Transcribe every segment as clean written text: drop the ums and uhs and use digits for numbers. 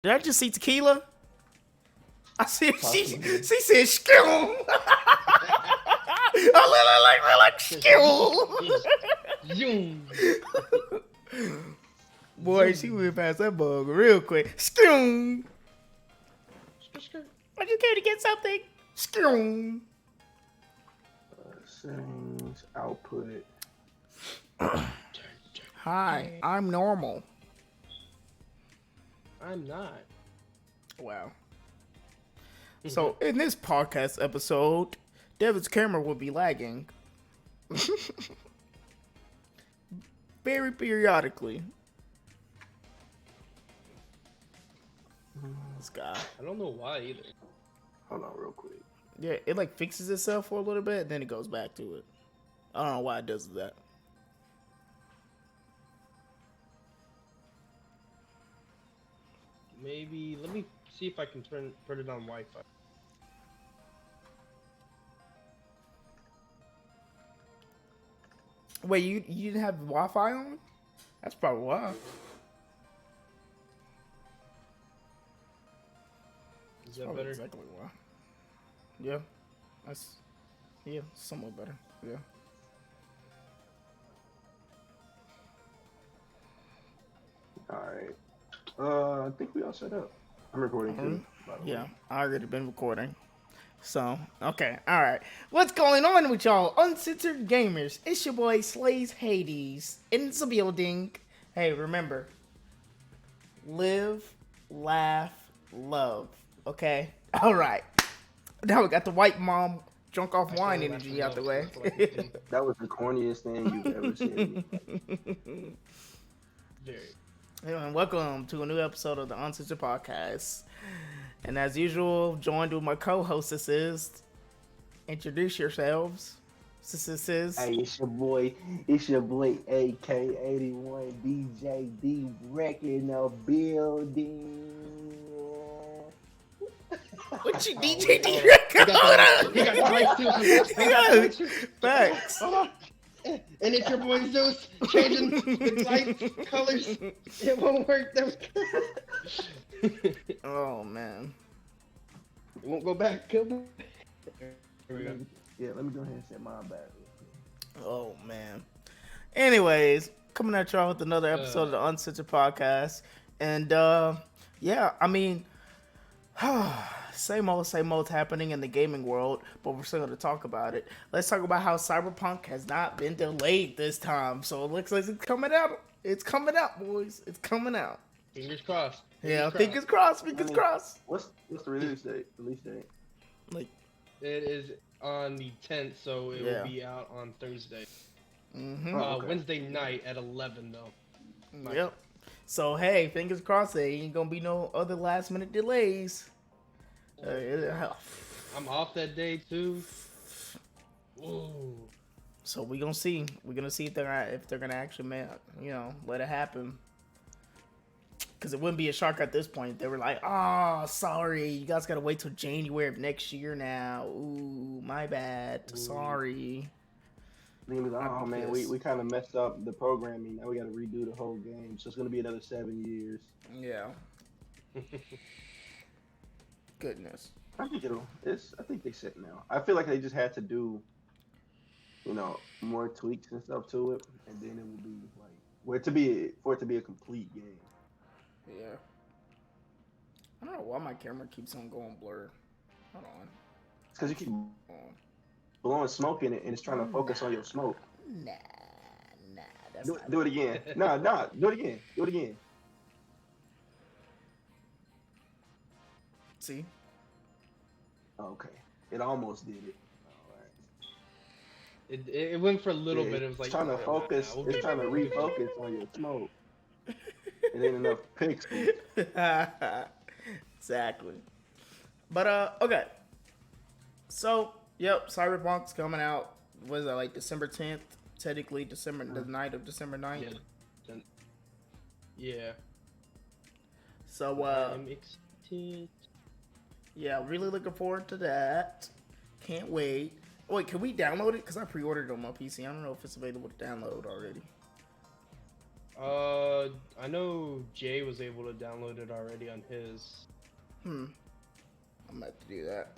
Did I just see tequila? I see she said skill. I like skill. Boy, she went past that bug real quick. Skill. I just came to get something. Skill. Settings, output. Hi, I'm normal. I'm not. Wow. So in this podcast episode, Devin's camera will be lagging. Very periodically. This guy. I don't know why either. Hold on real quick. Yeah, it like fixes itself for a little bit, then it goes back to it. I don't know why it does that. Maybe let me see if I can turn it on Wi-Fi. Wait, you didn't have Wi-Fi on? That's probably why. Is that better? Exactly why. Yeah, that's somewhat better. Yeah. Alright. I think we all set up. I'm recording too, by the way. Yeah, I already been recording. So, okay, alright. What's going on with y'all? Uncensored Gamers. It's your boy Slays Hades in the building. Hey, remember. Live, laugh, love. Okay? Alright. Now we got the white mom drunk off wine energy out the way. That was the corniest thing you've ever seen. Very. And welcome to a new episode of the Uncensored Podcast. And as usual, joined with my co-hostesses. Introduce yourselves. Sisters. Hey, it's your boy AK81 DJ D wrecking the building. What you DJ D-Record? Hold on. He got the lights too. Facts. Hold on. And it's your boy Zeus changing the light colors. It won't work. Oh, man. It won't go back. Here we go. Yeah, let me go ahead and set mine back. Oh, man. Anyways, coming at y'all with another episode of the Uncensored Podcast. And, yeah, I mean, same old's happening in the gaming world, but we're still going to talk about it. Let's talk about how Cyberpunk has not been delayed this time. So it looks like it's coming out. It's coming out, boys. It's coming out. Fingers crossed. Fingers crossed. Fingers crossed. What's the release date? Like, it is on the 10th, so it will be out on Thursday. Mm-hmm. Okay. Wednesday night at 11, though. Yep. So, hey, fingers crossed, there ain't going to be no other last minute delays. I'm off that day, too. Whoa. So we're gonna see. We're gonna see if they're gonna actually, let it happen. Because it wouldn't be a shock at this point. They were like, "Oh, sorry, you guys gotta wait till January of next year now. Ooh, my bad. Ooh. Sorry." Oh man, we kind of messed up the programming. Now we got to redo the whole game. So it's gonna be another 7 years. Yeah. Goodness. I think I think they set now. I feel like they just had to do, more tweaks and stuff to it, and then it will be like for it to be a complete game. Yeah. I don't know why my camera keeps on going blurred. Hold on. It's because you keep blowing smoke in it, and it's trying to focus on your smoke. Nah. That's Do it again. No, do it again. Do it again. See? Okay. It almost did it. It went for a little bit. It was like it's trying to focus. It's trying to refocus on your smoke. It ain't enough pixels. Exactly. But okay. So, yep, Cyberpunk's coming out. Was that like December 10th? Technically, the night of December 9th. Yeah. So, I'm excited. Yeah, really looking forward to that. Can't wait. Wait, can we download it? Because I pre-ordered it on my PC. I don't know if it's available to download already. I know Jay was able to download it already on his. I'm gonna have to do that.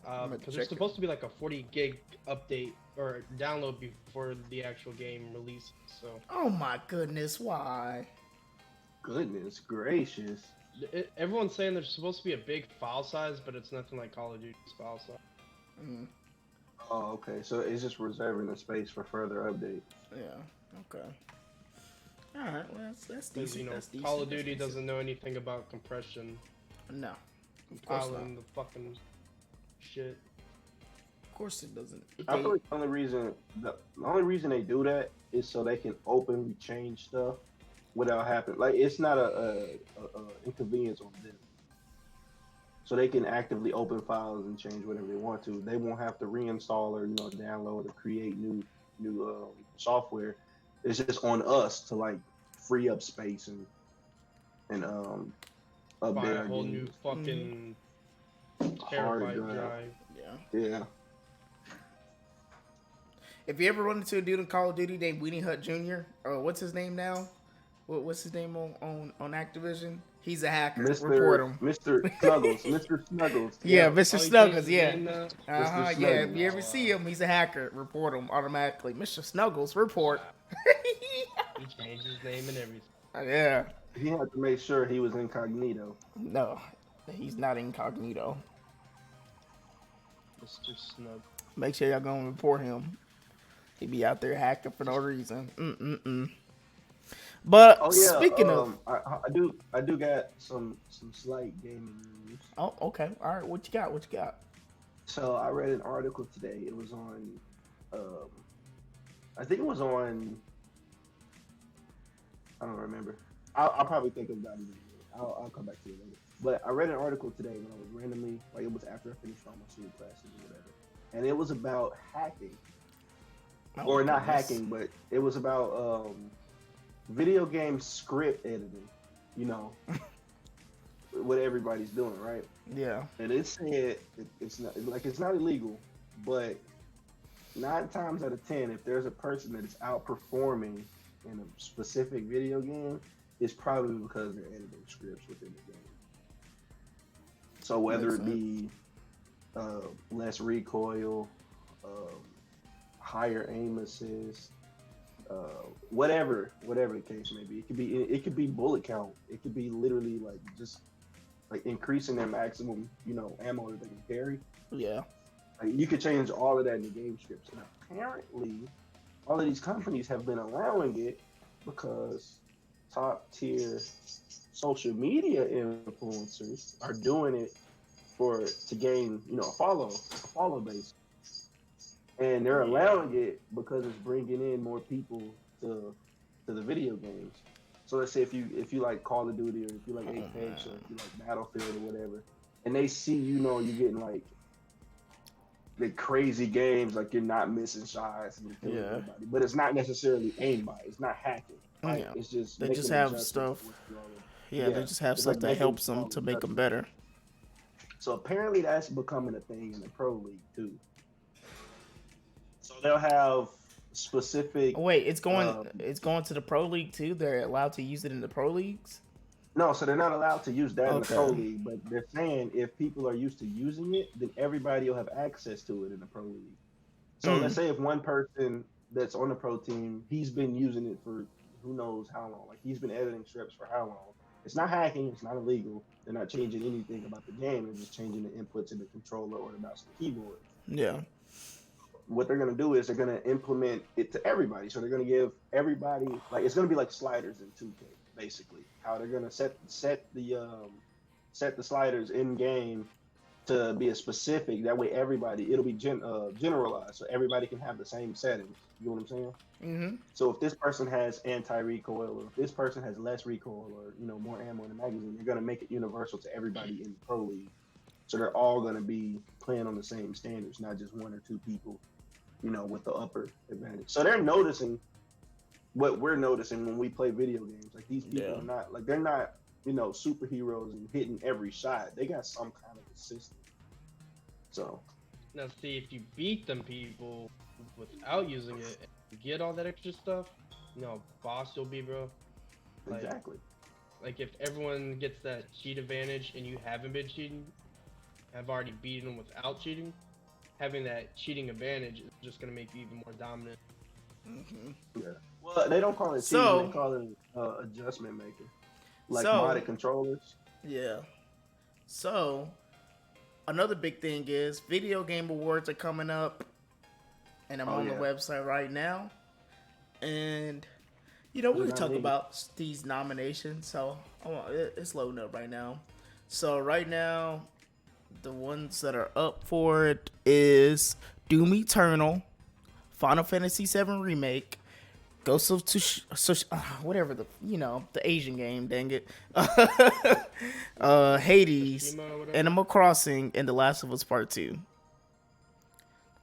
I'm gonna Because check there's supposed to be like a 40 gig update or download before the actual game releases. So Oh my goodness, why? Goodness gracious. everyone's saying there's supposed to be a big file size, but it's nothing like Call of Duty's file size. Mm, Oh, okay. So it's just reserving the space for further updates. yeah. Okay. All right. Well, that's Because decent. That's decent. Call of That's Duty decent. doesn't know anything about compression, No. Of course not. compiling the fucking shit. Of course it doesn't. I feel like the only reason they do that is so they can openly change stuff without having like it's not a inconvenience on them. So they can actively open files and change whatever they want to. They won't have to reinstall or download or create new software. It's just on us to like free up space and Buy update a our whole games. new fucking Hard terabyte drive. drive. Yeah. Yeah. If you ever run into a dude in Call of Duty named Weenie Hut Jr., or what's his name now? What's his name on Activision? He's a hacker. Report him. Mr. Snuggles. Mr. Snuggles. Yeah, Mr. Oh, he Snuggles. changed his Yeah. name now? Yeah. Snuggles. If you ever see him, he's a hacker. Report him automatically. Mr. Snuggles, report. He changed his name and everything. Yeah. He had to make sure he was incognito. No, he's not incognito. Mr. Snug. Make sure y'all go and report him. He be out there hacking for no reason. But Oh yeah. speaking of, I do got some slight gaming news. oh okay, all right. What you got? So I read an article today. It was on, I think it was on. I don't remember. I'll probably think about it. I'll come back to it later. But I read an article today when I was randomly, like it was after I finished all my school classes or whatever, and it was about hacking, or not hacking, but it was about video game script editing. You know, what everybody's doing, right? Yeah. And it said it's not illegal, but 9 times out of 10, if there's a person that is outperforming in a specific video game, it's probably because they're editing scripts within the game. So whether it be less recoil, higher aim assist, whatever the case may be, it could be bullet count. It could be literally like just like increasing their maximum, ammo that they can carry. Yeah. Like, you could change all of that in the game scripts. And apparently, all of these companies have been allowing it because top tier social media influencers are doing it to gain, a follow base. And they're allowing it because it's bringing in more people to the video games. So let's say if you like Call of Duty, or if you like Apex, or if you like Battlefield or whatever, and they see you're getting like the crazy games, like you're not missing shots and you're killing everybody, but it's not necessarily aimbot. It's not hacking. Right? Yeah. It's just They just have stuff. Yeah, they just have stuff that helps them to make them better. So apparently that's becoming a thing in the Pro League too. So they'll have specific. Wait, it's going to the Pro League too. They're allowed to use it in the Pro Leagues. No, so they're not allowed to use that in the Pro League, but they're saying if people are used to using it, then everybody will have access to it in the Pro League. So let's say if one person that's on the pro team, he's been using it for who knows how long. Like he's been editing scripts for how long. It's not hacking. It's not illegal. They're not changing anything about the game. They're just changing the inputs in the controller or the mouse and the keyboard. Yeah. What they're going to do is they're going to implement it to everybody. So they're going to give everybody, like, it's going to be like sliders in 2K, basically. How they're going to set the sliders in game to be a specific. That way everybody, it'll be generalized. So everybody can have the same settings. You know what I'm saying? Mm-hmm. So if this person has anti-recoil, or if this person has less recoil, or more ammo in the magazine, they're going to make it universal to everybody in the Pro League. So they're all going to be playing on the same standards, not just 1 or 2 people, with the upper advantage. So they're noticing what we're noticing when we play video games. Like these people are not, like they're not, superheroes and hitting every shot. They got some kind of a system. So now, see, if you beat them people without using it, and you get all that extra stuff, boss you'll be, bro. Exactly. Like if everyone gets that cheat advantage and you haven't been cheating, have already beaten them without cheating, having that cheating advantage is just gonna make you even more dominant. Mm-hmm. Yeah. Well, they don't call it cheating. They call it adjustment maker, like modded controllers. Yeah. So another big thing is video game awards are coming up, and I'm on the website right now, and we'll talk about these nominations. So it's loading up right now. So right now, the ones that are up for it is Doom Eternal, Final Fantasy VII Remake, Ghost of whatever the Asian game, dang it, Hades, Animal Crossing, and The Last of Us Part 2.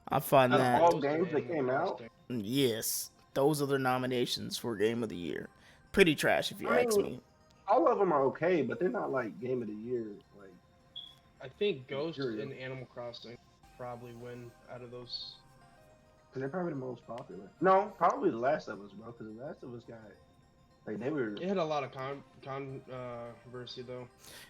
I find that all games that came out. Yes, those are the nominations for Game of the Year. Pretty trash, if you ask me. All of them are okay, but they're not like Game of the Year. Like, I think Ghost and Animal Crossing probably win out of those. Because they're probably the most popular. No, probably The Last of Us, bro. Because The Last of Us got like they were. It had a lot of controversy though.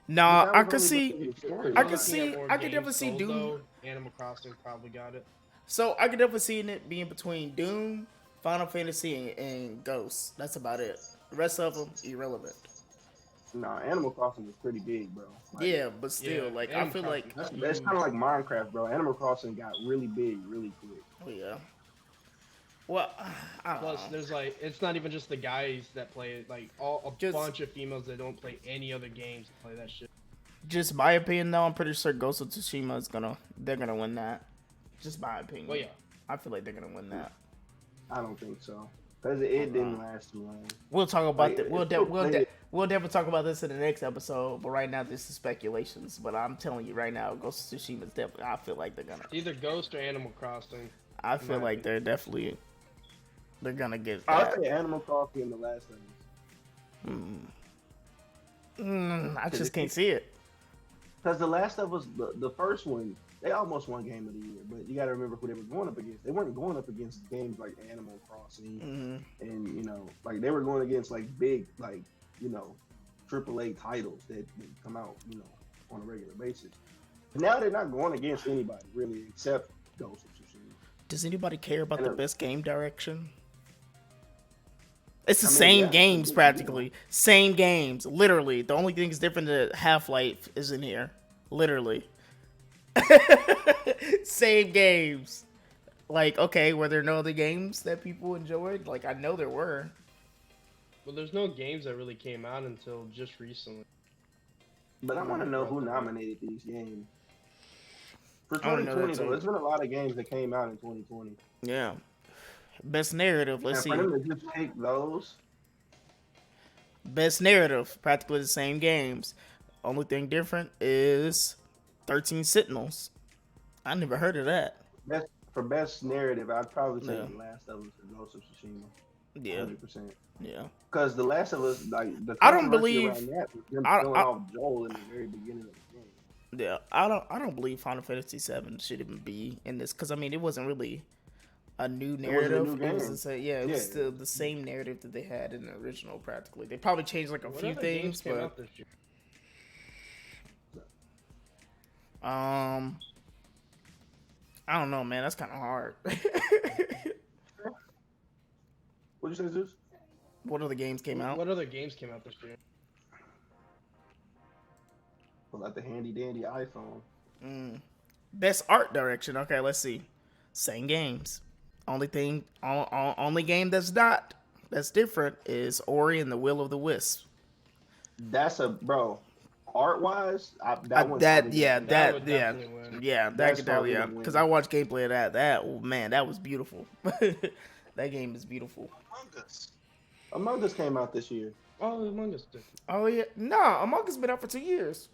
Nah, I could see. I could definitely see Doom. Though, Animal Crossing probably got it. So I could definitely see it being between Doom, Final Fantasy, and Ghost. That's about it. The rest of them irrelevant. Nah, Animal Crossing was pretty big, bro. Like, yeah, but still, like I feel like that's kind of like Minecraft, bro. Animal Crossing got really big, really quick. Oh yeah. Well, plus there's like it's not even just the guys that play it. Like bunch of females that don't play any other games play that shit. Just my opinion, though, I'm pretty sure Ghost of Tsushima they're gonna win that. Just my opinion. Well, yeah. I feel like they're gonna win that. I don't think so. Because it didn't last too long. We'll talk about that. We'll definitely talk about this in the next episode. But right now, this is speculations. But I'm telling you right now, Ghost of Tsushima is definitely. I feel like they're gonna. Either Ghost or Animal Crossing. I feel like they're definitely. They're gonna get. I'll say Animal Crossing in The Last of Us. I just can't see it. Because The Last of Us, the first one, they almost won Game of the Year, but you got to remember who they were going up against. They weren't going up against games like Animal Crossing, and like they were going against like big, like AAA titles that come out, on a regular basis. But now they're not going against anybody really, except Ghost of Tsushima. Does anybody care about the best game direction? It's the same games practically, same games, literally. The only thing is different that Half-Life is in here, literally. Same games. Like, okay, were there no other games that people enjoyed? Like, I know there were. Well, there's no games that really came out until just recently. But I want to know who nominated these games. For 2020, though, there's been a lot of games that came out in 2020. Yeah. Best narrative, let's see. For them to just take those. Best narrative, practically the same games. Only thing different is 13 Sentinels. I never heard of that. For best narrative, I'd probably say The Last of Us and Ghost of Tsushima. Yeah. 100%. Yeah. Because The Last of Us, like, I don't believe them killing off Joel in the very beginning of the game. Yeah, I don't believe Final Fantasy VII should even be in this because I mean it wasn't really a new narrative. It was still the same narrative that they had in the original. Practically, they probably changed like a few things, but I don't know, man. That's kind of hard. What'd you say, Zeus? What other games came out? What other games came out this year? Well, like the handy dandy iPhone. Best art direction. Okay, let's see. Same games. Only game that's different is Ori and the Will of the Wisp. That's art wise, because I watched gameplay of that. That was beautiful. That game is beautiful. Among Us came out this year. Oh, Among Us did. Oh yeah, no, Among Us been out for 2 years.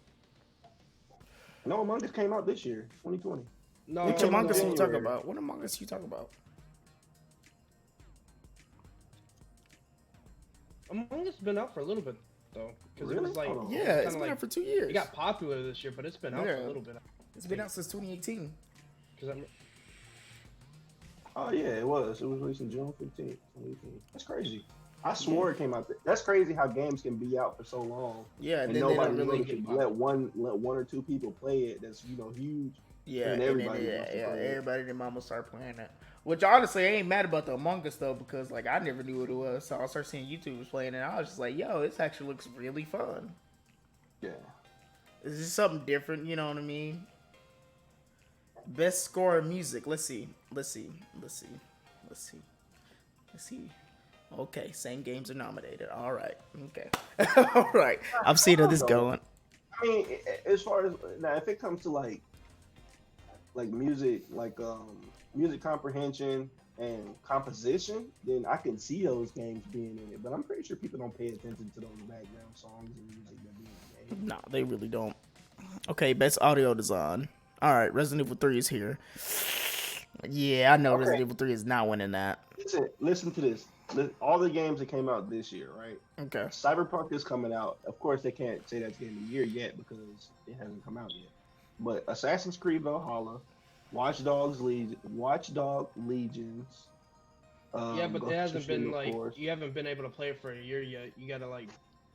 No, Among Us came out this year, 2020. No, which Among Us you talking about? What Among Us you talking about? Among Us been out for a little bit though, because really? It was like it's been out for 2 years. It got popular this year, but it's been out for a little bit. It's been out since 2018. Oh yeah, it was. It was released in June 15th, 2018. That's crazy. I swore it came out. That's crazy how games can be out for so long Yeah, and then they don't nobody really. notices. Let one or two people play it. That's huge, Yeah, and and then everybody wants to play it. everybody and their mama start playing it. Which honestly, I ain't mad about the Among Us though, because like I never knew what it was, so I started seeing YouTubers playing it. And I was just like, yo, this actually looks really fun. Yeah. This is something different, you know what I mean? Best score in music. Let's see. Okay, same games are nominated. All right. Okay. All right. I'm seeing how this going. I mean, as far as now, if it comes to like music, music comprehension and composition, then I can see those games being in it. But I'm pretty sure people don't pay attention to those background songs and music that be in the game. No, they really don't. Okay, best audio design. All right, Resident Evil 3 is here. Yeah, I know Resident Evil 3 is not winning that. Listen to this. All the games that came out this year, right? Okay. Cyberpunk is coming out. Of course, they can't say that's game of the year yet because it hasn't come out yet. But Assassin's Creed Valhalla, Watch Dogs Legions. Yeah, but it hasn't been like course. you haven't been able to play it for a year yet. You gotta like,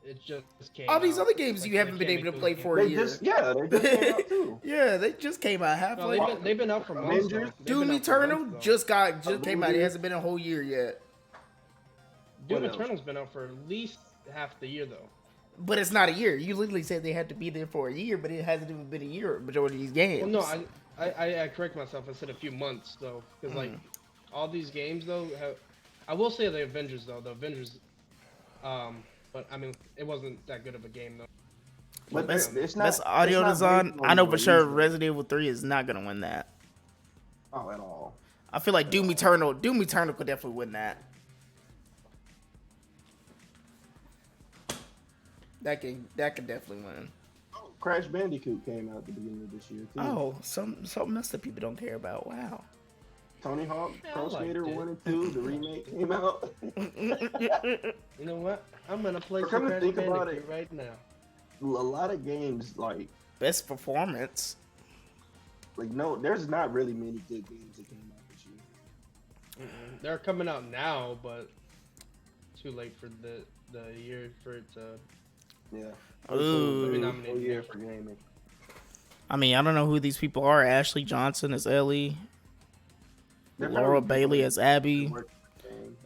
it just came. All these out. other games Like, you haven't been able to play for a They year. just came out too. Yeah, they just came out halfway. No, they've been out for months. Avengers? Doom Eternal just came out. It hasn't been a whole year yet. Doom Eternal's been out for at least half the year though. But it's not a year. You literally said they had to be there for a year, but it hasn't even been a year. Majority of these games. Well, no, I correct myself. I said a few months though, because like all these games though I will say the Avengers though. The Avengers, but I mean it wasn't that good of a game though. But it's not best audio design. based on I know for sure reason. Resident Evil 3 is not gonna win that. Oh, at all. I feel like Doom Eternal could definitely win that. That could definitely win. Crash Bandicoot came out at the beginning of this year too. Oh, something else that people don't care about. Wow. Tony Hawk Pro liked Skater it. 1 and 2, the remake came out. You know what? I'm gonna play But some come to Crash think about Bandicoot it- right now. A lot of games Best performance. there's not really many good games that came out this year. They're coming out now, but too late for the year for it to. Yeah. Ooh. Maybe nominated Whole year next for gaming. I mean, I don't know who these people are. Ashley Johnson as Ellie. They're Laura probably Bailey as Abby. working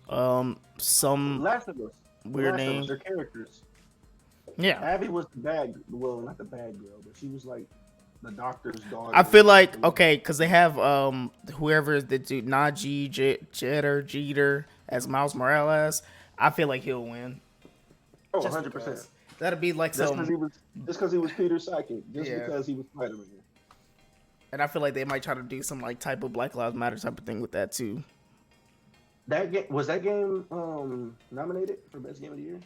on games. Some Last of Us. weird Last of Us, name. their characters. Yeah. Abby was the not the bad girl, but she was like the doctor's daughter. I feel like okay, because they have whoever the dude Najee Jeter as Miles Morales. I feel like he'll win. Oh, Just 100%. because. That'd be like Just some. because he was Peter's psychic. Just Yeah. because he was Spider-Man. And I feel like they might try to do some like type of Black Lives Matter type of thing with that too. That game nominated for best game of the year?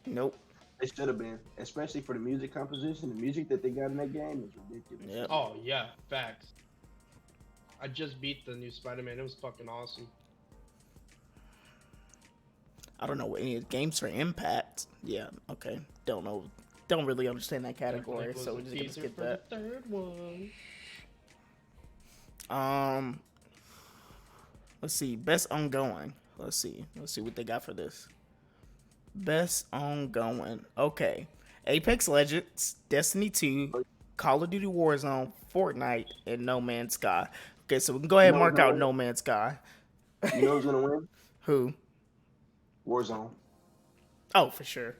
Nope. It should have been, especially for the music composition. The music that they got in that game is ridiculous. Yep. Oh yeah, facts. I just beat the new Spider-Man. It was fucking awesome. I don't know what any games for impact. Yeah, okay. Don't know. Don't really understand that category, Like, was so a we're just gonna teaser skip for that. the third one. Let's see. Best ongoing. Let's see what they got for this. Best ongoing. Okay. Apex Legends, Destiny 2, Call of Duty Warzone, Fortnite, and No Man's Sky. Okay, so we can go ahead and mark out No Man's Sky. You know who's gonna win? Who? Warzone. Oh, for sure.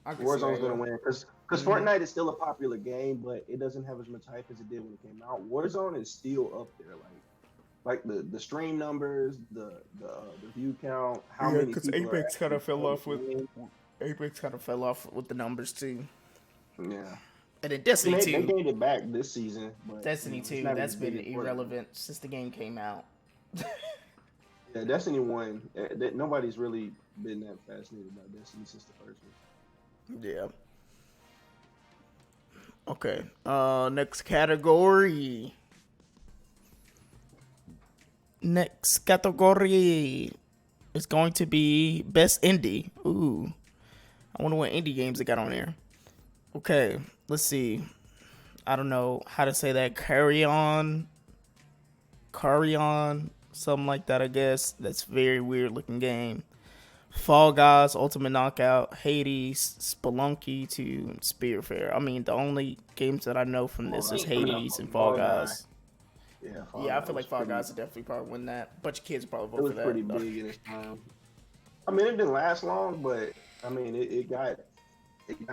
Warzone's gonna win because Fortnite is still a popular game, but it doesn't have as much hype as it did when it came out. Warzone is still up there, like the stream numbers, the view count, how many people. Because Apex kind of fell off with game. the numbers too. Yeah. And then Destiny They 2. gained it back this season, but Destiny it's 2, not that's as been big as Fortnite. irrelevant since the game came out. Yeah, Destiny 1. Nobody's really been that fascinated by Destiny since the first one. Yeah. Okay. Next category. Next category is going to be best indie. Ooh. I wonder what indie games they got on there. Okay, let's see. I don't know how to say that. Carry on, something like that, I guess. That's a very weird looking game. Fall Guys, Ultimate Knockout, Hades, Spelunky to Spearfair. I mean, the only games that I know from this is Hades and Fall Guys. Yeah, Yeah, I feel like Fall Guys would definitely probably win that. A bunch of kids would probably It vote was for that. pretty big in its time. I mean, it didn't last long, but I mean, it got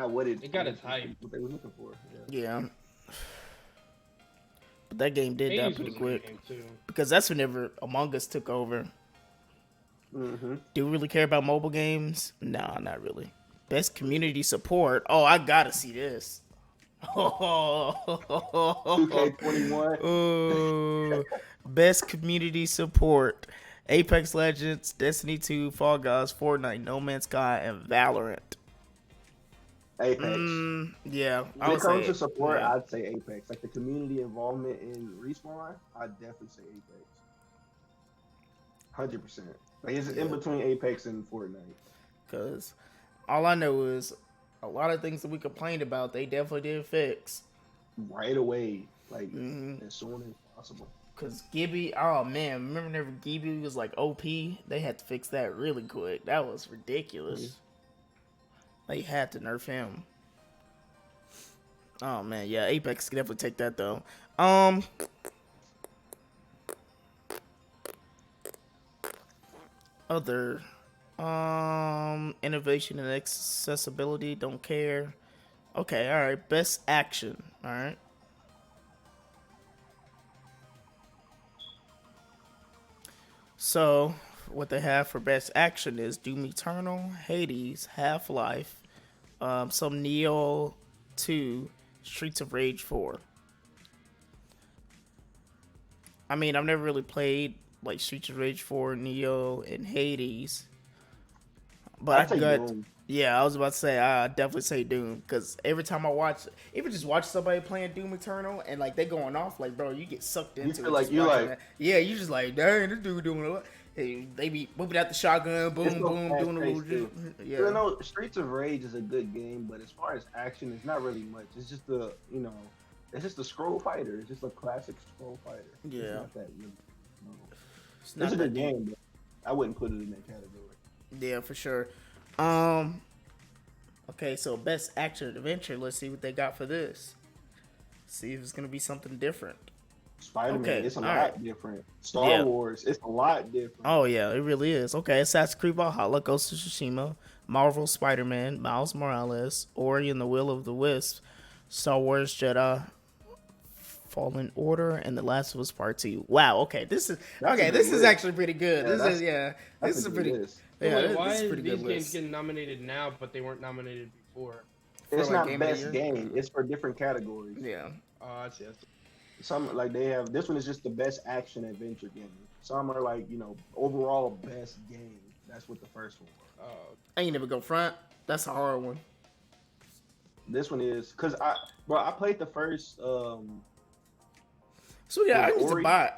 what It got its hype. what they were looking for. Yeah. But that game did die Hades pretty was a quick. good game too. Because that's whenever Among Us took over. Mm-hmm. Do we really care about mobile games? Nah, not really. Best community support. Oh, I gotta see this. 2K21. Oh, best community support. Apex Legends, Destiny 2, Fall Guys, Fortnite, No Man's Sky, and Valorant. Apex. Yeah. When it comes to support, yeah. I'd say Apex. Like the community involvement in Respawn, I'd definitely say Apex. 100%. Like it's in between Apex and Fortnite. Because all I know is a lot of things that we complained about, they definitely did fix. Right away. Like as soon as possible. Because Gibby, oh man, remember whenever Gibby was like OP? They had to fix that really quick. That was ridiculous. They had to nerf him. Oh man, yeah, Apex can definitely take that though. Other innovation and accessibility, don't care. Okay, all right, best action, all right. So what they have for best action is Doom Eternal, Hades, Half-Life, some Neo 2, Streets of Rage 4. I mean, I've never really played like Streets of Rage 4, Neo, and Hades. But yeah, I was about to say I definitely say Doom because every time I watch, even just watch somebody playing Doom Eternal and like they going off, like bro, you get sucked into it. Like you're like, yeah, you just like, dang, this dude doing a lot. Hey, they be whipping out the shotgun, boom, boom, doing a little. Yeah, you know, Streets of Rage is a good game, but as far as action, it's not really much. It's just it's just a scroll fighter. It's just a classic scroll fighter. Yeah, it's not that really. No. It's a good game, but I wouldn't put it in that category. Yeah, for sure. Okay, so best action adventure. Let's see what they got for this. See if it's gonna be something different. Spider-Man, it's a lot different. Star Wars, it's a lot different. Oh yeah, it really is. Okay, Assassin's Creed Valhalla, Ghost of Tsushima, Marvel Spider-Man, Miles Morales, Ori and the Will of the Wisps, Star Wars Jedi Fallen Order, and The Last of Us Part 2. Wow. Okay, this is actually pretty good. This is a pretty. Why is these games getting nominated now, but they weren't nominated before? It's not best game. It's for different categories. Yeah. Oh, I see. Some like they have. This one is just the best action adventure game. Some are like overall best game. That's what the first one was. I ain't never go front. That's a hard one. This one is because I played the first. So yeah, I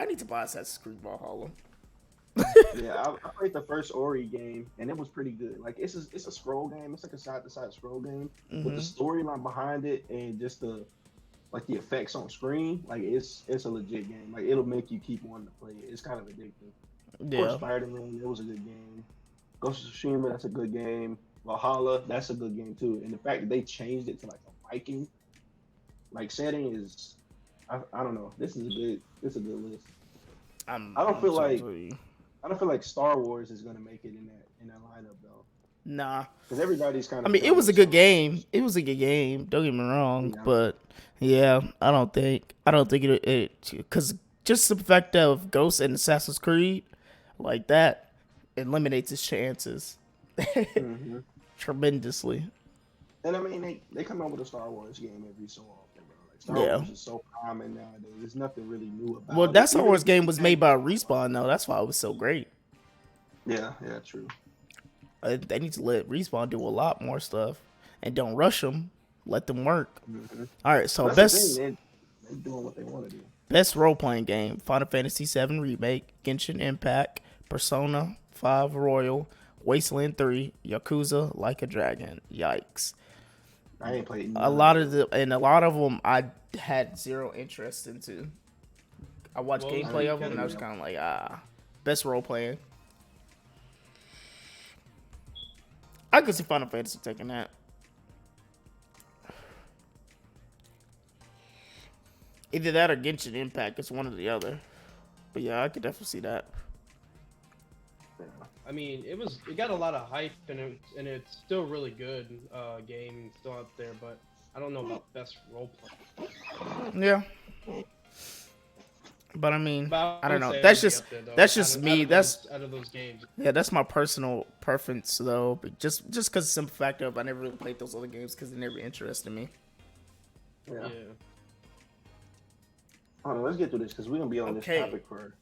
need to buy Assassin's Creed Valhalla. Yeah, I played the first Ori game and it was pretty good. Like it's a scroll game. It's like a side-to-side scroll game, but the storyline behind it and just the effects on screen, like it's a legit game. Like it'll make you keep wanting to play it. It's kind of addictive. Yeah. Of course, Spider-Man, it was a good game. Ghost of Tsushima, that's a good game. Valhalla, that's a good game too. And the fact that they changed it to like a Viking setting is, I don't know. This is a good list. I don't feel like Star Wars is gonna make it in that lineup though. Nah, because everybody's kind of. I mean, it was a good game. It was a good game. Don't get me wrong, but yeah, I don't think it because just the fact of Ghost and Assassin's Creed like that eliminates his chances tremendously. And I mean, they come out with a Star Wars game every so often, bro. Like Star Wars is so common nowadays. There's nothing really new about it. Well, that Star Wars game was made by Respawn, though. That's why it was so great. Yeah, true. They need to let Respawn do a lot more stuff and don't rush them. Let them work. All right, so best. They're doing what they want to do. Best role playing game: Final Fantasy VII Remake, Genshin Impact, Persona 5 Royal, Wasteland 3, Yakuza Like a Dragon. Yikes! I ain't played a lot of them I had zero interest into. I watched gameplay of them and I was kind of like, best role playing. I could see Final Fantasy taking that. Either that or Genshin Impact. It's one or the other. But yeah, I could definitely see that. I mean, it got a lot of hype and it's still really good game still out there, but I don't know about best role play. Yeah. But I mean, But I don't know. would say That's it'd be just up there, though, that's just me. That's out of those games. yeah, that's my personal preference though. But just because the simple fact of I never really played those other games because they never interested me. Yeah. Yeah. Hold on, let's get through this because we're gonna be on Okay. this topic for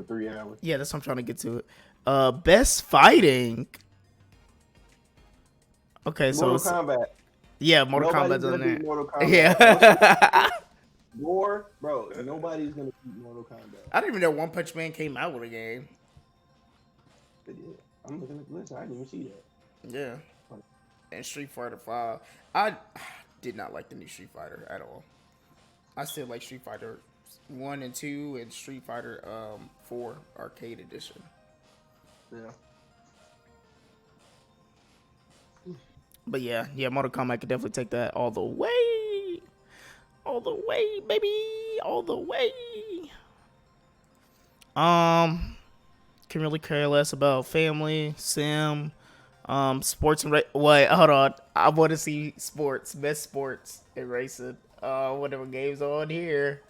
3 hours. Yeah, that's what I'm trying to get to it. Best fighting. Okay, so Mortal it's, Kombat. yeah, Mortal Nobody's Kombat's on gonna there. beat Mortal Kombat. Yeah. War, bro. Nobody's gonna beat Mortal Kombat. I didn't even know One Punch Man came out with a game. They did. I'm looking at the list. I didn't even see that. Yeah. And Street Fighter 5. I did not like the new Street Fighter at all. I still like Street Fighter 1 and 2 and Street Fighter 4 Arcade Edition. Yeah. But yeah, Mortal Kombat could definitely take that all the way. All the way, baby. All the way. Can really care less about family, sim, sports and wait, hold on. I want to see best sports and racing. Whatever games on here.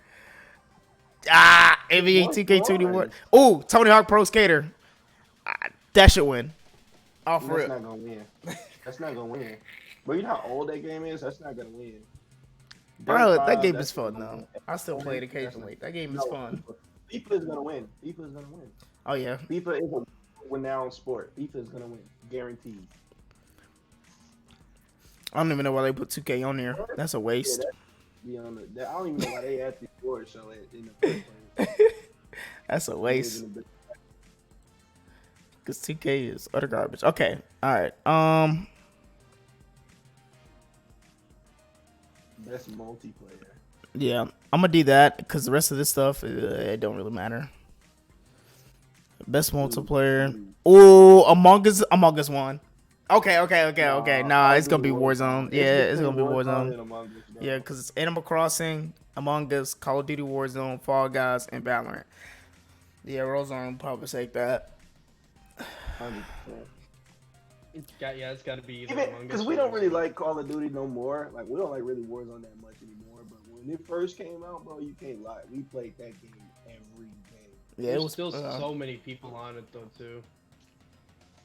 NBA 2K21. Oh, Tony Hawk Pro Skater. That should win. Oh, for That's real. not gonna win. That's not gonna win. But you know how old that game is? That's not gonna win. Bro, Dirt that 5, game that's is fun gonna though. win. I still play it occasionally. That game is fun. FIFA is gonna win. FIFA is gonna win. Oh yeah. FIFA is a renowned sport. FIFA is gonna win, guaranteed. I don't even know why they put 2K on there. That's a waste. I don't even know why they had the sport show it in the first place. That's a waste. Because 2K is utter garbage. Okay. All right. Best multiplayer. Yeah. I'm going to do that because the rest of this stuff, it don't really matter. Best multiplayer. Oh, Among Us won. Okay. Nah, it's going to be Warzone. Yeah, it's going to be Warzone. Yeah, because it's Animal Crossing, Among Us, Call of Duty Warzone, Fall Guys, and Valorant. Yeah, Warzone will probably take that. 100%. It's got to be either Even Among Us because or we don't really Warzone. like Call of Duty no more. Like we don't like really Warzone that much anymore. But when it first came out, bro, you can't lie. We played that game every day. Yeah, There's it was still so many people on it though too.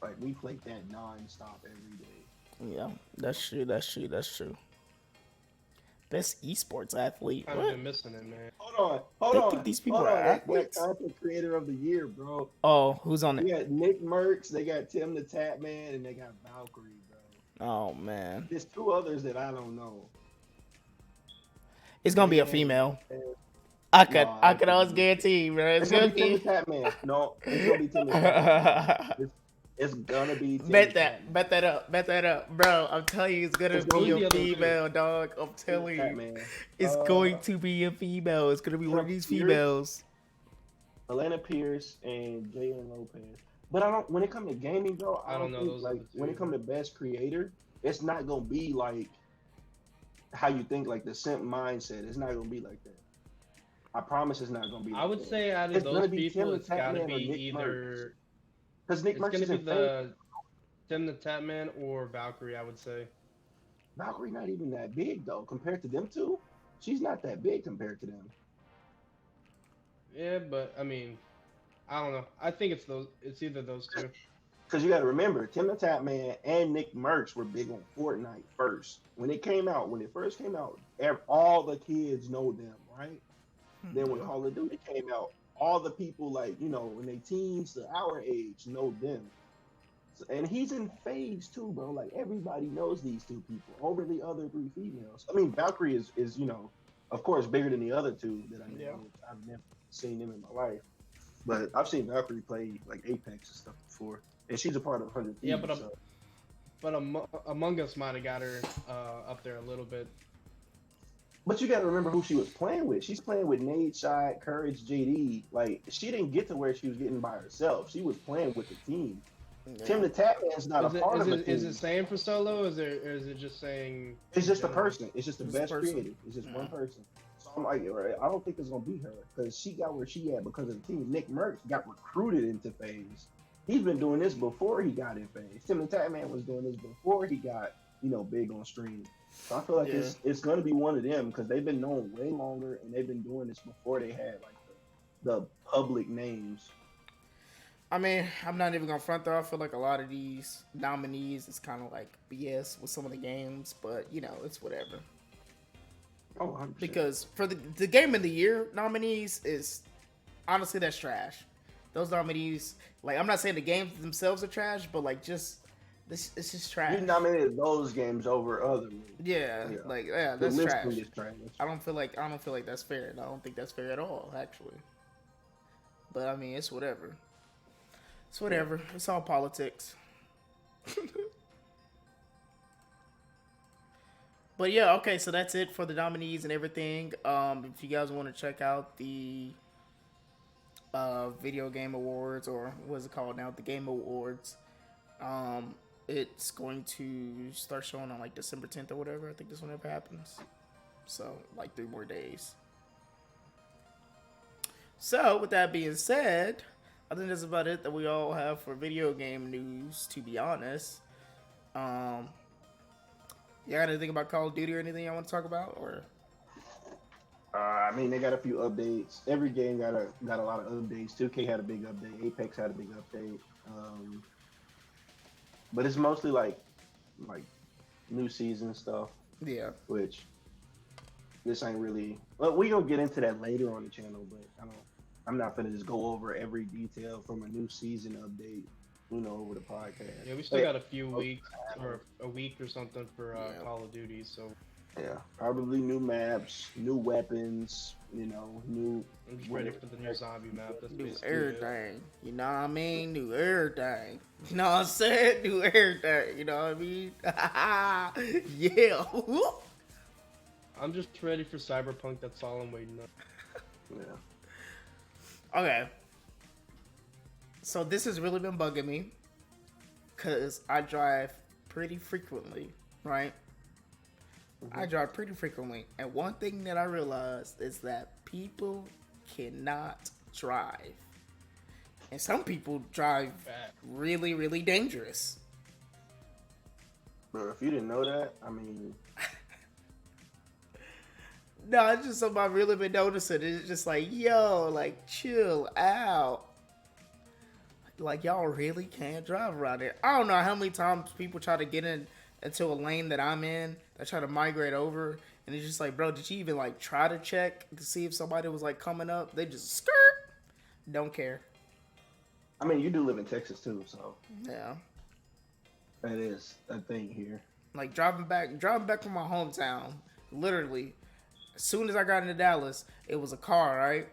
Like we played that non-stop every day. Yeah, that's true. Best esports athlete. Kind of What? been missing it, man. Hold They on. think these people Hold are on. That athletes? content creator of the year, bro. Oh, who's on They it? got Nick Merckx, they got Tim the Tap Man, and they got Valkyrie, bro. Oh man, There's two others that I don't know. it's gonna be a female. I could always guarantee, bro. It's It's gonna gonna be Tim the be. Tap Man. No, it's gonna be Tim the Tap Man. It's gonna be Tim the Tap Man. Bet that up, bro. I'm telling you, it's gonna It's gonna be be a the other female, dog. I'm telling Tap you, Man. it's going to be a female. It's gonna be one of these Pierce. females. Alana Pierce and Jalen Lopez. But I don't. When it comes to gaming, bro, I don't know think those like other two. when it comes to best creator, it's not gonna be like how you think. Like the simp mindset, it's not gonna be like that. I promise, it's not gonna be. I like would that. say out of It's gonna those be people, Tim the it's Tap got to Man or be Nick either. because Nick It's Merckx gonna is be in the Tim the Tap Man or Valkyrie, I would say. Valkyrie not even that big though compared to them two. She's not that big compared to them. Yeah, but I mean, I don't know. I think it's those. It's either those two. Because you got to remember, Tim the Tap Man and Nick Merckx were big on Fortnite first. When it first came out, all the kids know them, right? Then when Call of Duty came out, all the people when they teens to our age know them. So, and he's in phase two, bro. Like everybody knows these two people over the other three females. I mean, Valkyrie is of course, bigger than the other two that I know. Yeah. I've never seen them in my life, but I've seen Valkyrie play like Apex and stuff before. And she's a part of 100 Thieves. Yeah, but so. Among Us might have got her up there a little bit. But you got to remember who she was playing with. She's playing with Nade Shot, Courage, JD. Like she didn't get to where she was getting by herself. She was playing with the team. Yeah. Tim the Tatman's not a part of a team. Is it saying for solo? Or is it just saying? It's just a person. It's just the Just a best person. creative. It's just one person. So I'm like, right, I don't think it's gonna be her because she got where she at because of the team. Nick Merckx got recruited into FaZe. He's been doing this before he got in FaZe. Tim the Tatman was doing this before he got, big on stream. So I feel like it's gonna be one of them because they've been known way longer and they've been doing this before they had like the public names. I mean, I'm not even gonna front though. I feel like a lot of these nominees is kind of like BS with some of the games, but it's whatever. Oh, 100%. Because for the game of the year nominees is honestly that's trash. Those nominees, like I'm not saying the games themselves are trash, but like just this, it's just trash. You nominated those games over other ones. Yeah, The that's trash. listing is trash. I don't feel like that's fair. And I don't think that's fair at all, actually. But I mean, it's whatever. It's whatever. It's all politics. But yeah, okay, so that's it for the nominees and everything. If you guys want to check out the Video Game Awards, or what is it called now? The Game Awards. It's going to start showing on like December 10th or whatever. I think that's when it happens. So, like 3 more days. So, with that being said, I think that's about it that we all have for video game news, to be honest. You got anything about Call of Duty or anything I want to talk about? Or I mean, they got a few updates. Every game got a lot of updates. 2K had a big update. Apex had a big update. But it's mostly like new season stuff. Yeah. Which this ain't really. Well, we gonna get into that later on the channel, but I'm not gonna just go over every detail from a new season update, over the podcast. Yeah, we still got a few weeks or a week or something for Call of Duty, so. Yeah, probably new maps, new weapons, new. I'm just ready for the new zombie map. That's new basically everything. You know what I mean? New everything. You know what I'm saying? New everything. You know what I mean? Yeah. I'm just ready for Cyberpunk. That's all I'm waiting on. Yeah. Okay. So this has really been bugging me because I drive pretty frequently, right? I drive pretty frequently, and one thing that I realized is that people cannot drive, and some people drive really, really dangerous. Bro, if you didn't know that, I mean, no, it's just something I've really been noticing. It's just like, yo, like chill out. Like y'all really can't drive around here. I don't know how many times people try to get into a lane that I'm in. They try to migrate over, and it's just like, bro, did you even like try to check to see if somebody was like coming up? They just skirt. Don't care. I mean, you do live in Texas too, so Yeah. that is a thing here. Like driving back from my hometown. Literally, as soon as I got into Dallas, it was a car, right?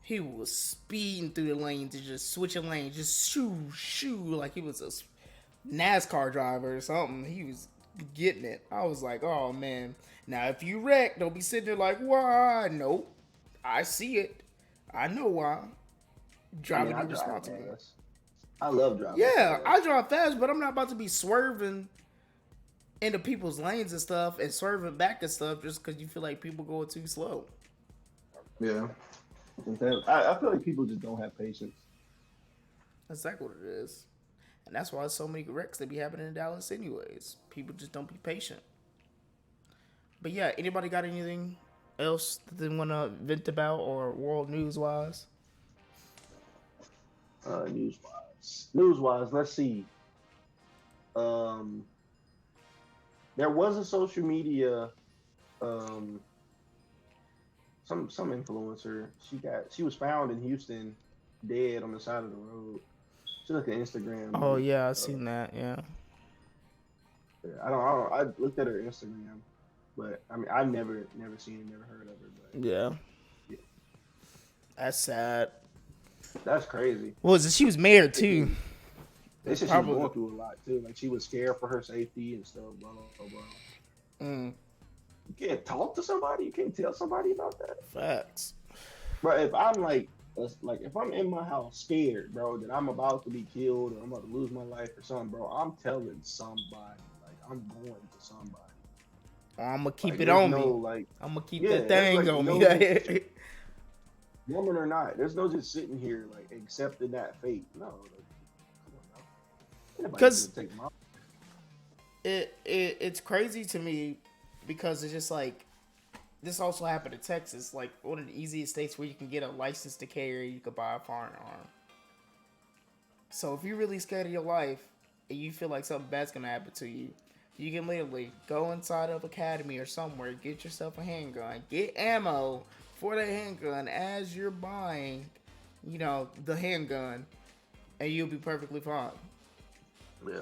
He was speeding through the lanes and just switching lanes, just shoo, like he was a NASCAR driver or something. He was getting it. I was like, oh man. Now if you wreck, don't be sitting there like, why? Nope. I see it. I know why. Driving irresponsible. I love driving. Yeah, fast. I drive fast, but I'm not about to be swerving into people's lanes and stuff and swerving back and stuff just because you feel like people going too slow. Yeah. I feel like people just don't have patience. That's exactly what it is. And that's why so many wrecks that be happening in Dallas anyways. People just don't be patient. But yeah, anybody got anything else that they want to vent about or world news-wise? News-wise, let's see. There was a social media, some influencer. She was found in Houston, dead on the side of the road. She's like an Instagram. Oh yeah, I seen that. Yeah. I don't. I looked at her Instagram, but I mean, I never seen her, never heard of her. But Yeah. That's sad. That's crazy. What was it? She was married too. They said she was going through a lot too. Like she was scared for her safety and stuff. Blah blah blah. Mm. You can't talk to somebody. You can't tell somebody about that. Facts. But if like if I'm in my house scared, bro, that I'm about to be killed or I'm about to lose my life or something, bro, I'm telling somebody. Like I'm going to somebody. I'm gonna keep Like it there's on no me. like, I'm gonna keep yeah, that there's thing like on no me. woman or not. There's no just sitting here like accepting that fate. No, like, come on now. Anybody's Because gonna take my. it's crazy to me because it's just like this also happened in Texas, like one of the easiest states where you can get a license to carry, you could buy a firearm. So if you're really scared of your life and you feel like something bad's gonna happen to you, you can literally go inside of academy or somewhere, get yourself a handgun, get ammo for the handgun as you're buying, the handgun, and you'll be perfectly fine. Yeah.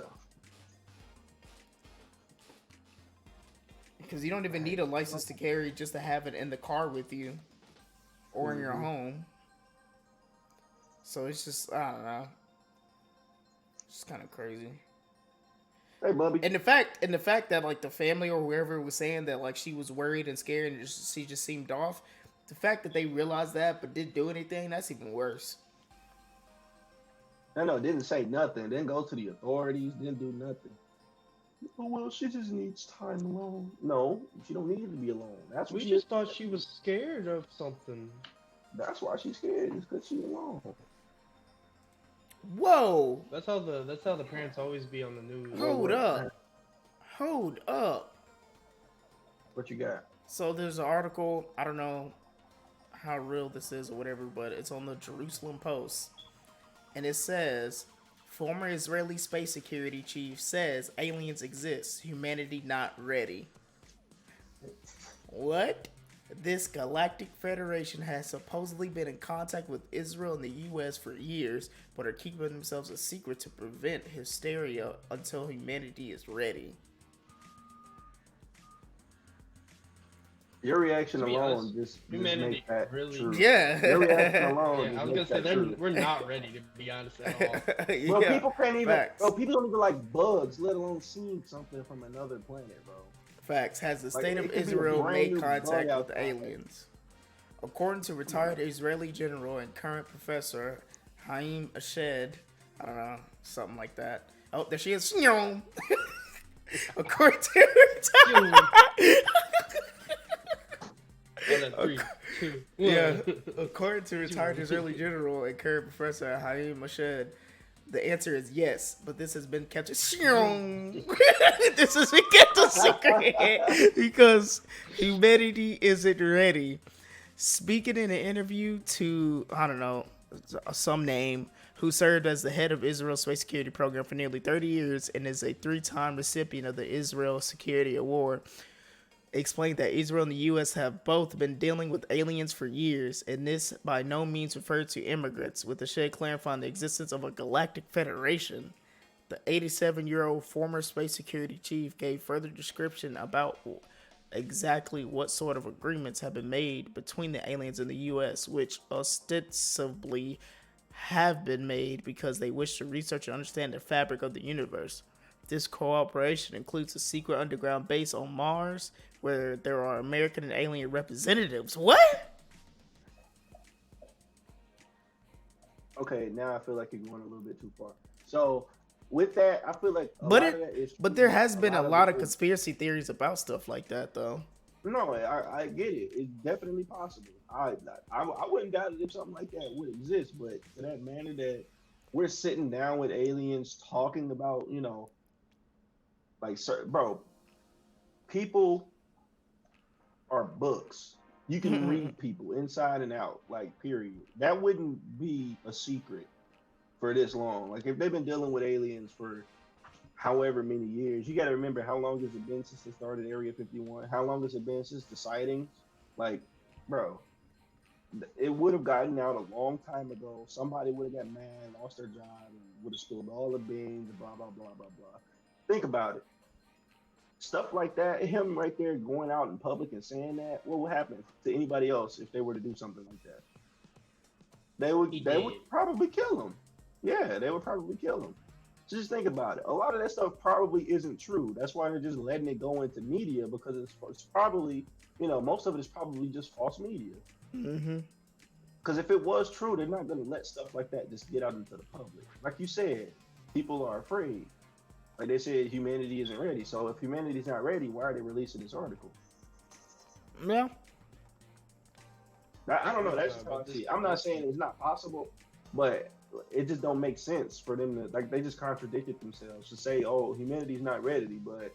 Because you don't even need a license to carry just to have it in the car with you or in your home. So it's just, I don't know. It's kind of crazy. Hey, Bubby. And the fact that like the family or whoever was saying that like she was worried and scared and she just seemed off, the fact that they realized that but didn't do anything, that's even worse. No, didn't say nothing. Didn't go to the authorities. Didn't do nothing. Oh well, she just needs time alone. No, she don't need to be alone. That's what We just thought she was scared of something. That's why she's scared. It's because she's alone. Whoa! That's how the parents always be on the news. Hold up. What you got? So there's an article. I don't know how real this is or whatever, but it's on the Jerusalem Post, and it says, former Israeli space security chief says aliens exist, humanity not ready. What? This Galactic Federation has supposedly been in contact with Israel and the U.S. for years, but are keeping themselves a secret to prevent hysteria until humanity is ready. Your reaction To be alone honest, just humanity make that really- true. Yeah. Your reaction alone. Yeah, I just was gonna makes say that true. we're not ready to be honest at all. Bro, Yeah, people can't even. facts. Bro, people don't even like bugs, let alone seeing something from another planet, bro. Facts. Has the Like, state it of could be a Israel brand made new contact bug with outside. aliens? According to retired Israeli general and current professor Haim Ashed, I don't know, something like that. Oh, there she is. According according to retired Israeli general and current professor Haim Ashed, the answer is yes, but this has been kept a this has been kept a secret because humanity isn't ready. Speaking in an interview to, I don't know, some name, who served as the head of Israel's space security program for nearly 30 years and is a 3-time recipient of the Israel Security Award, explained that Israel and the U.S. have both been dealing with aliens for years, and this by no means referred to immigrants, with the shed clarifying the existence of a galactic federation. The 87-year-old former space security chief gave further description about exactly what sort of agreements have been made between the aliens and the U.S., which ostensibly have been made because they wish to research and understand the fabric of the universe. This cooperation includes a secret underground base on Mars where there are American and alien representatives. What? Okay, now I feel like you're going a little bit too far. So with that, I feel like but there has been a lot of it is- conspiracy theories about stuff like that, though. No, I get it. It's definitely possible. I wouldn't doubt it if something like that would exist, but to that manner that we're sitting down with aliens talking about, like, bro, people are books. You can read people inside and out, like, period. That wouldn't be a secret for this long. Like, if they've been dealing with aliens for however many years, you got to remember how long has it been since they started Area 51? How long has it been since the sightings? Like, bro, it would have gotten out a long time ago. Somebody would have got mad, lost their job, and would have spilled all the beans, blah, blah, blah, blah, blah. Think about it. Stuff like that, him right there going out in public and saying that, what would happen to anybody else if they were to do something like that? They would probably kill him. Yeah, they would probably kill him. Just think about it. A lot of that stuff probably isn't true. That's why they're just letting it go into media, because it's probably, most of it is probably just false media. Mm-hmm. Because if it was true, they're not going to let stuff like that just get out into the public. Like you said, people are afraid. Like they said, humanity isn't ready. So if humanity's not ready, why are they releasing this article? Yeah. I don't know. That's just how I see it. I'm not saying it's not possible, but it just don't make sense for them to, like, they just contradicted themselves to say, oh, humanity's not ready, but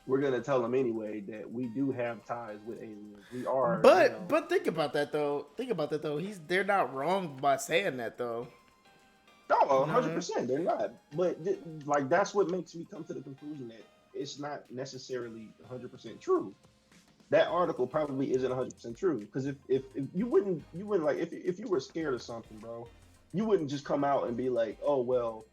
we're gonna tell them anyway that we do have ties with aliens. We are. But think about that though. They're not wrong by saying that though. No, 100%. They're not. But like that's what makes me come to the conclusion that it's not necessarily 100% true. That article probably isn't 100% true, because if you wouldn't like, if you were scared of something, bro, you wouldn't just come out and be like, oh well,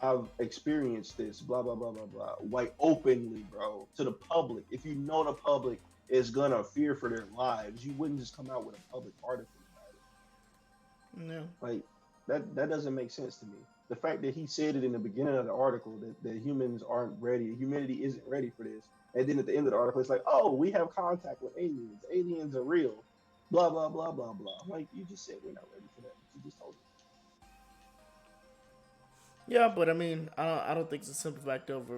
I've experienced this, blah blah blah blah blah, like openly, bro, to the public. If you know the public is gonna fear for their lives, you wouldn't just come out with a public article about it. No. Like that doesn't make sense to me. The fact that he said it in the beginning of the article that humans aren't ready, humanity isn't ready for this, and then at the end of the article it's like, oh, we have contact with aliens. Aliens are real. Blah blah blah blah blah. Like, you just said we're not ready for that. You just told us. Yeah, but I mean, I don't think it's a simple fact of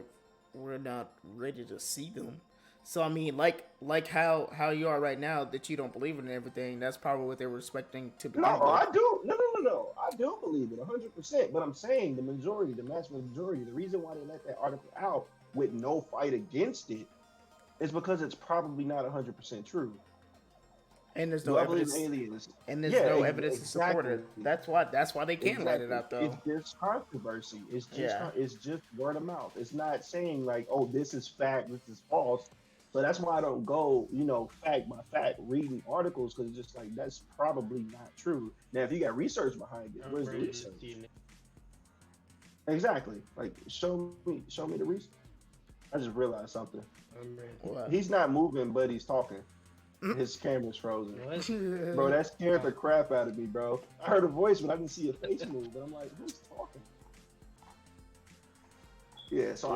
we're not ready to see them. So I mean, like how you are right now, that you don't believe in everything. That's probably what they were expecting to begin with. I do. No. I do believe it 100%. But I'm saying the mass majority, the reason why they let that article out with no fight against it is because it's probably not 100% true. And there's no evidence. Aliens. And there's no evidence to support it. That's why they can't let it out though. It's just controversy. It's just word of mouth. It's not saying like, oh, this is fact, this is false. So that's why I don't go, fact by fact reading articles, because it's just like, that's probably not true. Now, if you got research behind it, where's the research? Exactly. Like, show me the research. I just realized something. What? He's not moving, but he's talking. His camera's frozen. Bro, that scared the crap out of me, bro. I heard a voice, but I didn't see a face move. But I'm like, who's talking? Yeah, so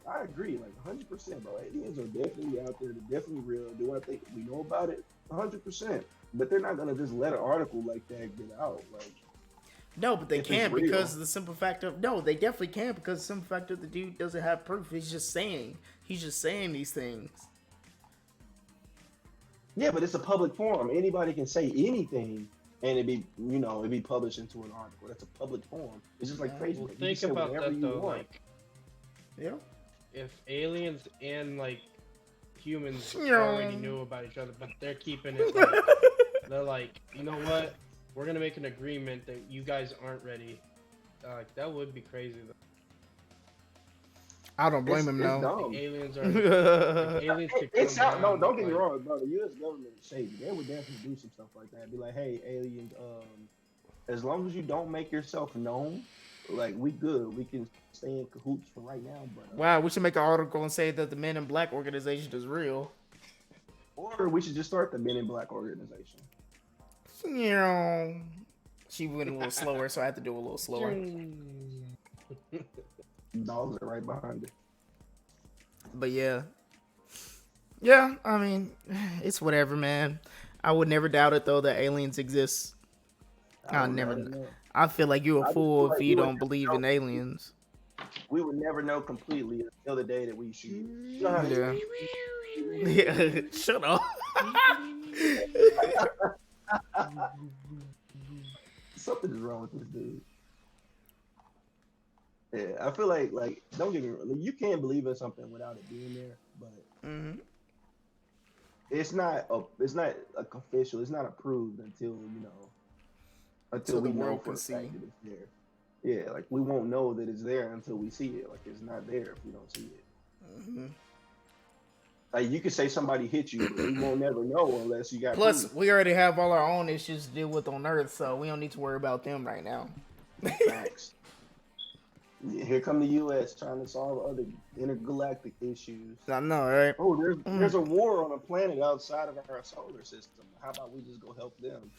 I agree, like 100%, bro. Aliens are definitely out there. They're definitely real. Do I think we know about it? 100%. But they're not gonna just let an article like that get out. Like, no, but they can, because of the simple fact of they definitely can, because the simple fact of the dude doesn't have proof. He's just saying these things. Yeah, but it's a public forum. Anybody can say anything, and it'd be published into an article. That's a public forum. It's just like Facebook. Well, think about that though. Like, yeah, if aliens and like humans already knew about each other, but they're keeping it. Like, they're like, you know what? We're gonna make an agreement that you guys aren't ready. That would be crazy though. I don't blame him now. Like, aliens are. Aliens it's out. No, don't get me wrong, bro. The U.S. government is shady. They would definitely do some stuff like that. Be like, hey, aliens, as long as you don't make yourself known, like, we good. We can stay in cahoots for right now. But wow, we should make an article and say that the Men in Black organization is real. Or we should just start the Men in Black organization. She went a little slower, so I had to do a little slower. Dogs are right behind it. But yeah, I mean, it's whatever, man. I would never doubt it though that aliens exist. I feel like you're a fool if you don't believe in aliens. We would never know completely until the day that we shoot. Yeah. Shut up. Something is wrong with this dude. Yeah, I feel like don't get me wrong, you can't believe in something without it being there, but it's not official. It's not approved until we know for a fact that it's there. Yeah, like, we won't know that it's there until we see it. Like, it's not there if we don't see it. Like, you could say somebody hit you, but we won't never know unless you got. Plus, proof. we already have all our own issues to deal with on Earth, so we don't need to worry about them right now. Facts. Here come the U.S. trying to solve other intergalactic issues. I know, right? Oh, there's a war on a planet outside of our solar system. How about we just go help them?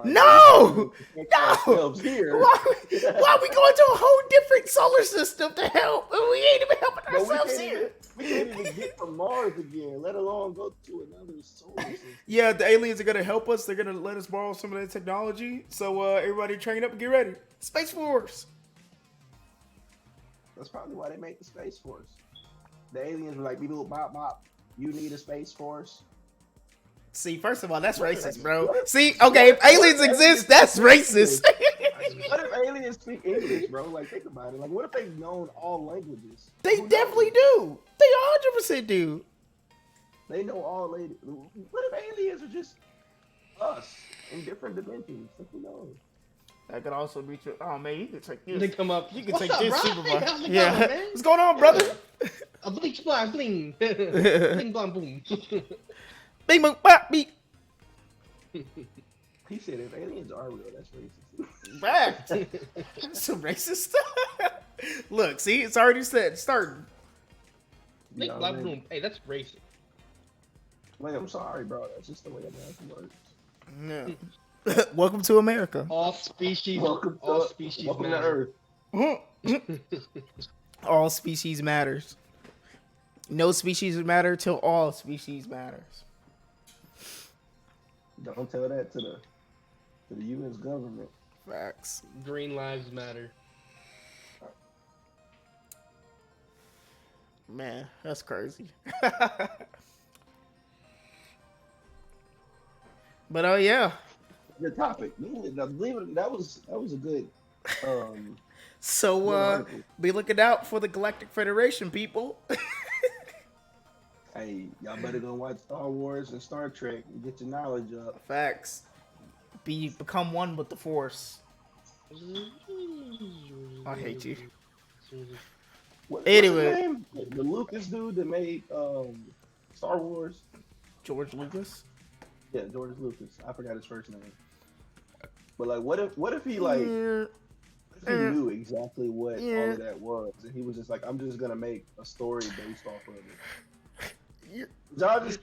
No! Ourselves here. Why we going to a whole different solar system to help? And we ain't even helping But ourselves here. we can't even get from Mars again, let alone go to another solar system. Yeah, the aliens are gonna help us. They're gonna let us borrow some of their technology. So everybody train up and get ready. Space Force. That's probably why they make the Space Force. The aliens were like, "People, bop bop, you need a Space Force." See, first of all, that's racist, bro. See, okay, if aliens exist, that's racist. What if aliens speak English, bro? Like, think about it. Like, what if they've known all languages? They definitely do. They 100% do. They know all languages. What if aliens are just us in different dimensions? Who knows? That could also be true. Oh man, you can take this. They come up. You can What's take up, this, bro? Supervisor. How's it Yeah. going, man? What's going on, brother? A bling blang bling. Bling blang boom. Bing bong bop beep. He said if aliens are real, that's racist. Back. Some racist stuff. Look, see, it's already said. Starting. Bling Yeah, blang man. boom. Hey, that's racist. Wait, I'm sorry, bro. That's just the way American works. Yeah. Welcome to America. All species. Welcome to matter. Earth. All species matters. No species matter till all species matters. Don't tell that to the U.S. government. Facts. Green lives matter. Man, that's crazy. But oh yeah. Good topic. Now, believe it, that was a good. So good article. be looking out for the Galactic Federation, people. Hey, y'all better go watch Star Wars and Star Trek and get your knowledge up. Facts. Become one with the Force. I hate you. What's Anyway. his name? The Lucas dude that made Star Wars. George Lucas. Yeah, George Lucas. I forgot his first name. But like, what if he like he knew exactly what all of that was, and he was just like, I'm just gonna make a story based off of it. Y'all just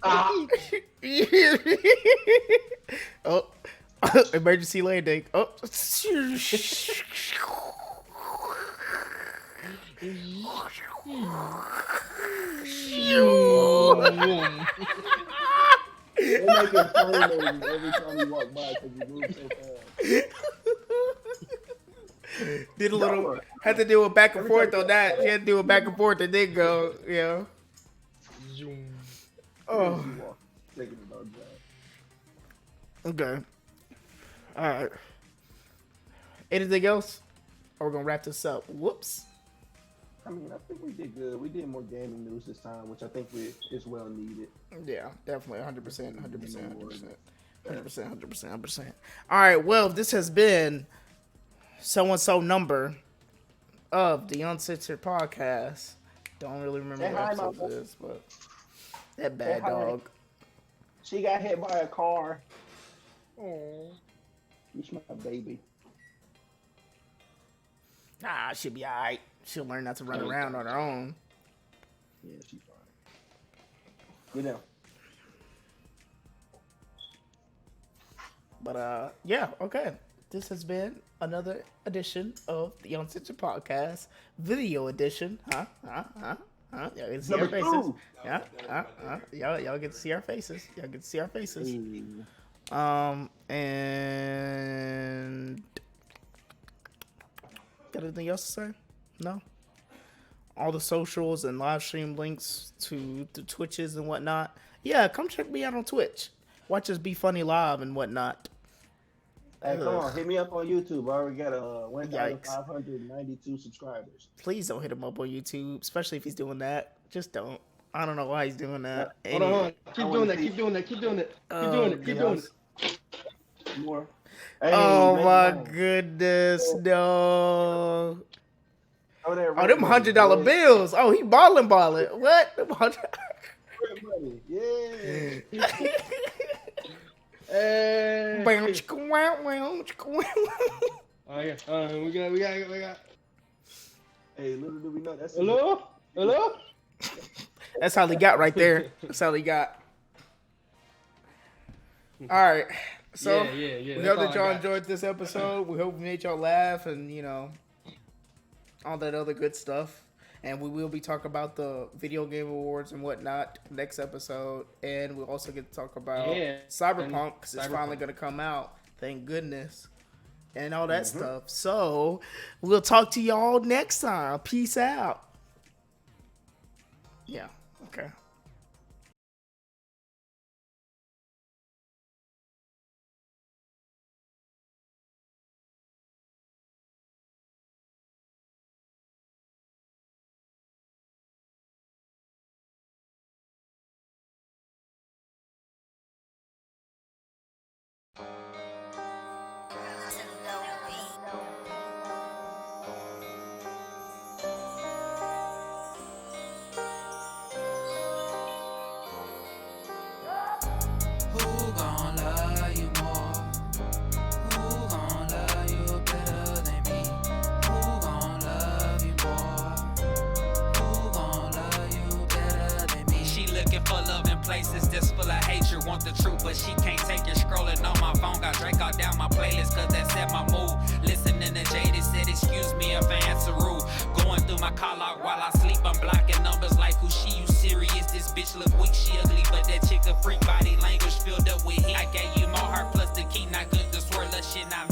Oh, emergency landing. Oh. They make him play noises every time you walk by because you move so fast. Did a little, had to do a back and forth on that. She had to do a back and forth and then go, you know. Zoom. Oh, Thinking about that. okay. All right. Anything else? Or we're going to wrap this up. Whoops. I mean, I think we did good. We did more gaming news this time, which I think is well needed. Yeah, definitely. 100%. 100%. All right. Well, this has been so-and-so number of the Uncensored podcast. Don't really remember what episode it is, but that bad dog. She got hit by a car. Oh. It's my baby. Nah, she'll be all right. She'll learn not to run around on her own. Yeah, she's fine. Get down. But yeah, okay. This has been another edition of the Uncensored Podcast, video edition. Y'all get to see our faces. Y'all get to see our faces. Y'all get to see our faces. And got anything else to say? No. All the socials and live stream links to the Twitches and whatnot. Yeah, come check me out on Twitch. Watch us be funny live and whatnot. Hey, come on, hit me up on YouTube. I already got 1,592 subscribers. Please don't hit him up on YouTube, especially if he's doing that. Just don't. I don't know why he's doing that. Hold on. Keep doing that. Keep doing it. More. Hey, oh my goodness, no. Oh, them $100 bills. Oh, he balling. What? Yeah. Hey. Oh, We got. Hey, little do we know that's Hello? Hello? That's all he got right there. That's all he got. All right. So yeah. we That's hope all that I y'all got. enjoyed this episode. We hope we made y'all laugh and, you know, all that other good stuff. And we will be talking about the video game awards and whatnot next episode. And we'll also get to talk about Cyberpunk because it's finally going to come out. Thank goodness. And all that stuff. So we'll talk to y'all next time. Peace out. Yeah. Okay. Who gon' love you more? Who gon' love you better than me? Who gon' love you more? Who gon' love you better than me? She looking for love in places that's full of hatred. Want the truth, but she can't take it. Scrolling on my phone, got Drake all down my playlist, cause that set my mood. Listening to Jaded said, excuse me if I answer rude. Going through my call log while I sleep, I'm blocking numbers like who she, you serious? This bitch look weak, she ugly, but that chick a freak, body language filled up with heat. I gave you my heart plus the key, not good to swirl, that shit not